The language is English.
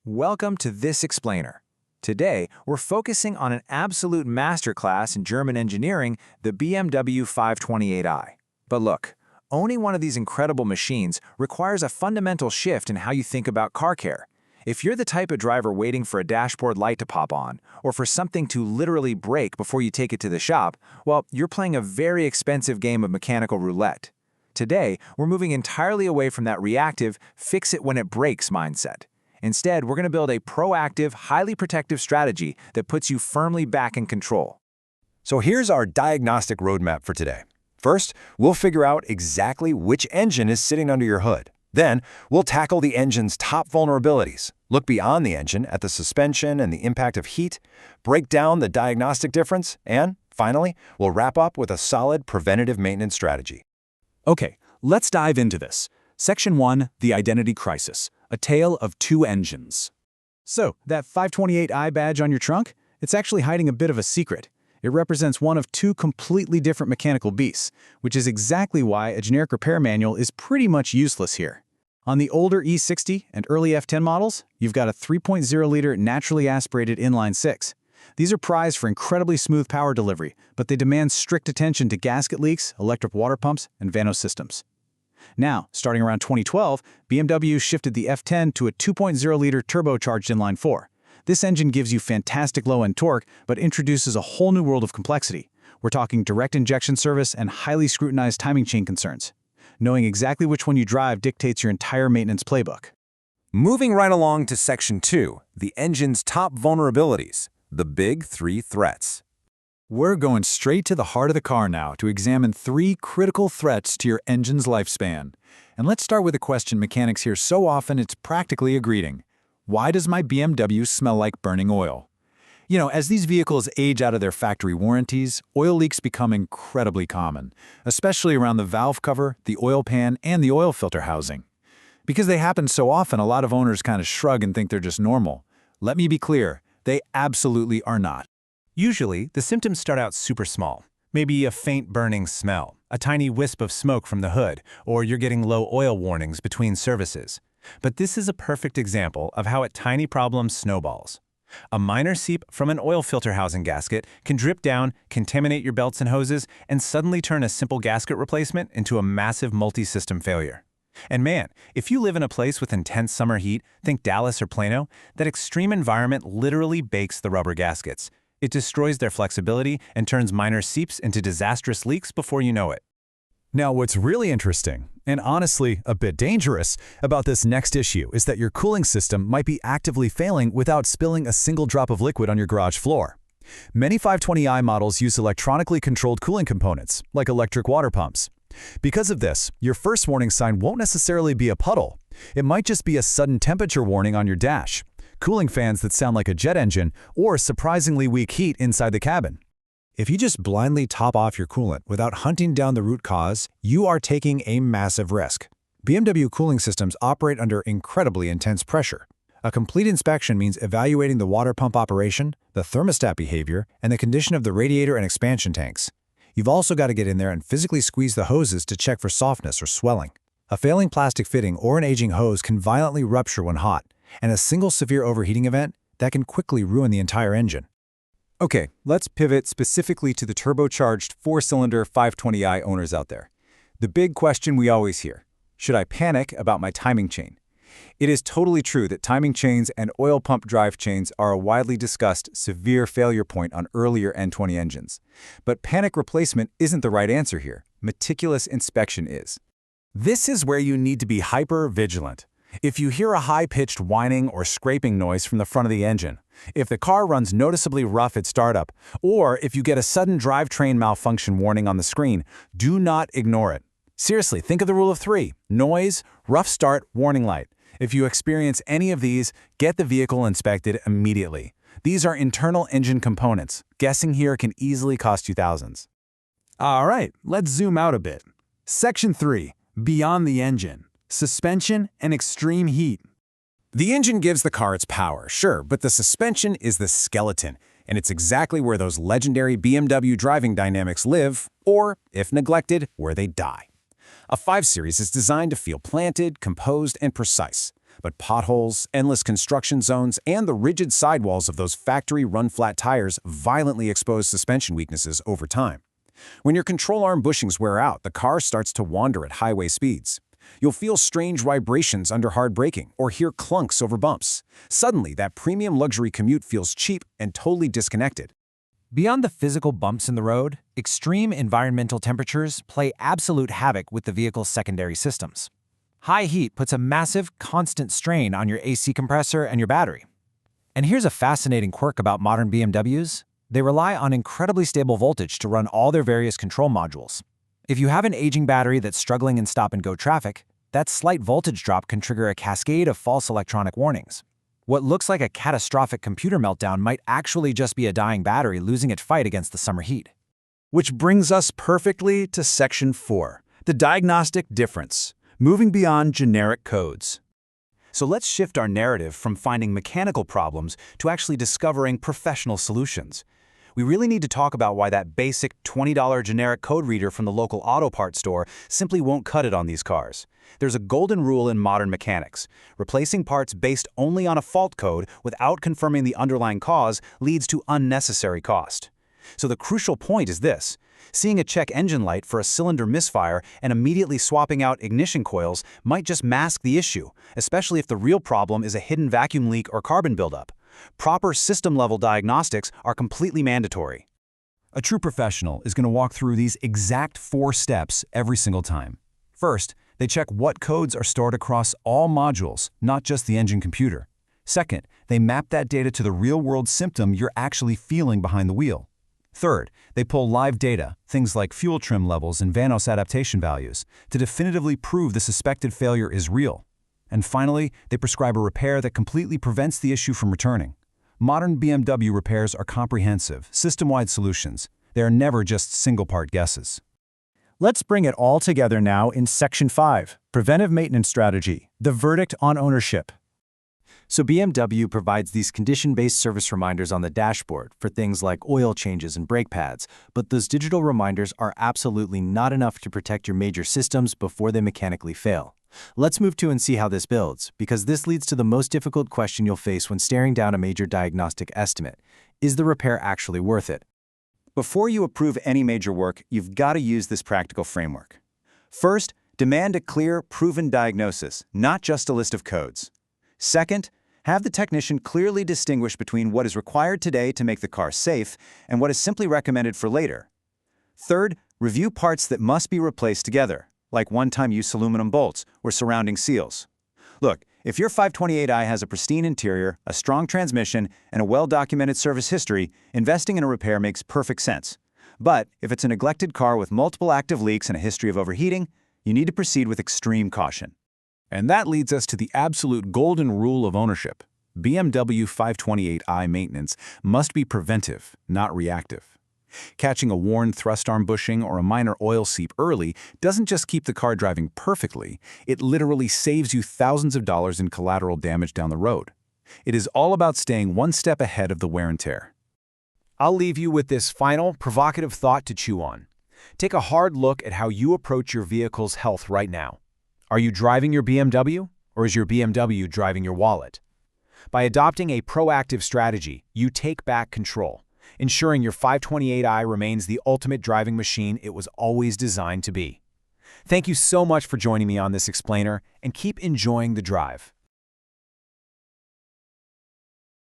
Welcome to This Explainer. Today, we're focusing on an absolute masterclass in German engineering, the BMW 528i. But look, owning one of these incredible machines requires a fundamental shift in how you think about car care. If you're the type of driver waiting for a dashboard light to pop on, or for something to literally break before you take it to the shop, well, you're playing a very expensive game of mechanical roulette. Today, we're moving entirely away from that reactive, fix-it-when-it-breaks mindset. Instead, we're going to build a proactive, highly protective strategy that puts you firmly back in control. So here's our diagnostic roadmap for today. First, we'll figure out exactly which engine is sitting under your hood. Then, we'll tackle the engine's top vulnerabilities, look beyond the engine at the suspension and the impact of heat, break down the diagnostic difference, and, finally, we'll wrap up with a solid preventative maintenance strategy. Okay, let's dive into this. Section 1, the identity crisis, a tale of two engines. So, that 528i badge on your trunk? It's actually hiding a bit of a secret. It represents one of two completely different mechanical beasts, which is exactly why a generic repair manual is pretty much useless here. On the older E60 and early F10 models, you've got a 3.0-liter naturally aspirated inline-six. These are prized for incredibly smooth power delivery, but they demand strict attention to gasket leaks, electric water pumps, and Vanos systems. Now, starting around 2012, BMW shifted the F10 to a 2.0-liter turbocharged inline-four. This engine gives you fantastic low-end torque, but introduces a whole new world of complexity. We're talking direct injection service and highly scrutinized timing chain concerns. Knowing exactly which one you drive dictates your entire maintenance playbook. Moving right along to Section 2, the engine's top vulnerabilities, the big three threats. We're going straight to the heart of the car now to examine three critical threats to your engine's lifespan. And let's start with a question mechanics hear so often it's practically a greeting. Why does my BMW smell like burning oil? You know, as these vehicles age out of their factory warranties, oil leaks become incredibly common, especially around the valve cover, the oil pan, and the oil filter housing. Because they happen so often, a lot of owners kind of shrug and think they're just normal. Let me be clear, they absolutely are not. Usually, the symptoms start out super small. Maybe a faint burning smell, a tiny wisp of smoke from the hood, or you're getting low oil warnings between services. But this is a perfect example of how a tiny problem snowballs. A minor seep from an oil filter housing gasket can drip down, contaminate your belts and hoses, and suddenly turn a simple gasket replacement into a massive multi-system failure. And man, if you live in a place with intense summer heat, think Dallas or Plano, that extreme environment literally bakes the rubber gaskets. It destroys their flexibility and turns minor seeps into disastrous leaks before you know it. Now, what's really interesting, and honestly a bit dangerous, about this next issue is that your cooling system might be actively failing without spilling a single drop of liquid on your garage floor. Many 520i models use electronically controlled cooling components, like electric water pumps. Because of this, your first warning sign won't necessarily be a puddle. It might just be a sudden temperature warning on your dash, cooling fans that sound like a jet engine, or surprisingly weak heat inside the cabin. If you just blindly top off your coolant without hunting down the root cause, you are taking a massive risk. BMW cooling systems operate under incredibly intense pressure. A complete inspection means evaluating the water pump operation, the thermostat behavior, and the condition of the radiator and expansion tanks. You've also got to get in there and physically squeeze the hoses to check for softness or swelling. A failing plastic fitting or an aging hose can violently rupture when hot, and a single severe overheating event that can quickly ruin the entire engine. Okay, let's pivot specifically to the turbocharged 4-cylinder 520i owners out there. The big question we always hear: should I panic about my timing chain? It is totally true that timing chains and oil pump drive chains are a widely discussed severe failure point on earlier N20 engines. But panic replacement isn't the right answer here. Meticulous inspection is. This is where you need to be hyper-vigilant. If you hear a high-pitched whining or scraping noise from the front of the engine, if the car runs noticeably rough at startup, or if you get a sudden drivetrain malfunction warning on the screen, do not ignore it. Seriously, think of the rule of three: noise, rough start, warning light. If you experience any of these, get the vehicle inspected immediately. These are internal engine components. Guessing here can easily cost you thousands. All right, let's zoom out a bit. Section 3, beyond the engine. Suspension and extreme heat. The engine gives the car its power, sure, but the suspension is the skeleton, and it's exactly where those legendary BMW driving dynamics live, or, if neglected, where they die. A 5 Series is designed to feel planted, composed, and precise. But potholes, endless construction zones, and the rigid sidewalls of those factory run-flat tires violently expose suspension weaknesses over time. When your control arm bushings wear out, the car starts to wander at highway speeds. You'll feel strange vibrations under hard braking or hear clunks over bumps. Suddenly, that premium luxury commute feels cheap and totally disconnected. Beyond the physical bumps in the road, extreme environmental temperatures play absolute havoc with the vehicle's secondary systems. High heat puts a massive, constant strain on your AC compressor and your battery. And here's a fascinating quirk about modern BMWs. They rely on incredibly stable voltage to run all their various control modules. If you have an aging battery that's struggling in stop-and-go traffic, that slight voltage drop can trigger a cascade of false electronic warnings. What looks like a catastrophic computer meltdown might actually just be a dying battery losing its fight against the summer heat. Which brings us perfectly to Section 4, the diagnostic difference, moving beyond generic codes. So let's shift our narrative from finding mechanical problems to actually discovering professional solutions. We really need to talk about why that basic $20 generic code reader from the local auto parts store simply won't cut it on these cars. There's a golden rule in modern mechanics. Replacing parts based only on a fault code without confirming the underlying cause leads to unnecessary cost. So the crucial point is this. Seeing a check engine light for a cylinder misfire and immediately swapping out ignition coils might just mask the issue, especially if the real problem is a hidden vacuum leak or carbon buildup. Proper system-level diagnostics are completely mandatory. A true professional is going to walk through these exact 4 steps every single time. First, they check what codes are stored across all modules, not just the engine computer. Second, they map that data to the real-world symptom you're actually feeling behind the wheel. Third, they pull live data, things like fuel trim levels and Vanos adaptation values, to definitively prove the suspected failure is real. And finally, they prescribe a repair that completely prevents the issue from returning. Modern BMW repairs are comprehensive, system-wide solutions. They are never just single-part guesses. Let's bring it all together now in Section 5, Preventive Maintenance Strategy, the verdict on ownership. So BMW provides these condition-based service reminders on the dashboard for things like oil changes and brake pads, but those digital reminders are absolutely not enough to protect your major systems before they mechanically fail. Let's move to and see how this builds, because this leads to the most difficult question you'll face when staring down a major diagnostic estimate. Is the repair actually worth it? Before you approve any major work, you've got to use this practical framework. First, demand a clear, proven diagnosis, not just a list of codes. Second, have the technician clearly distinguish between what is required today to make the car safe and what is simply recommended for later. Third, review parts that must be replaced together, like one-time use aluminum bolts or surrounding seals. Look, if your 528i has a pristine interior, a strong transmission, and a well-documented service history, investing in a repair makes perfect sense. But if it's a neglected car with multiple active leaks and a history of overheating, you need to proceed with extreme caution. And that leads us to the absolute golden rule of ownership. BMW 528i maintenance must be preventive, not reactive. Catching a worn thrust arm bushing or a minor oil seep early doesn't just keep the car driving perfectly, it literally saves you thousands of dollars in collateral damage down the road. It is all about staying one step ahead of the wear and tear. I'll leave you with this final, provocative thought to chew on. Take a hard look at how you approach your vehicle's health right now. Are you driving your BMW, or is your BMW driving your wallet? By adopting a proactive strategy, you take back control, ensuring your 528i remains the ultimate driving machine it was always designed to be. Thank you so much for joining me on this explainer, and keep enjoying the drive.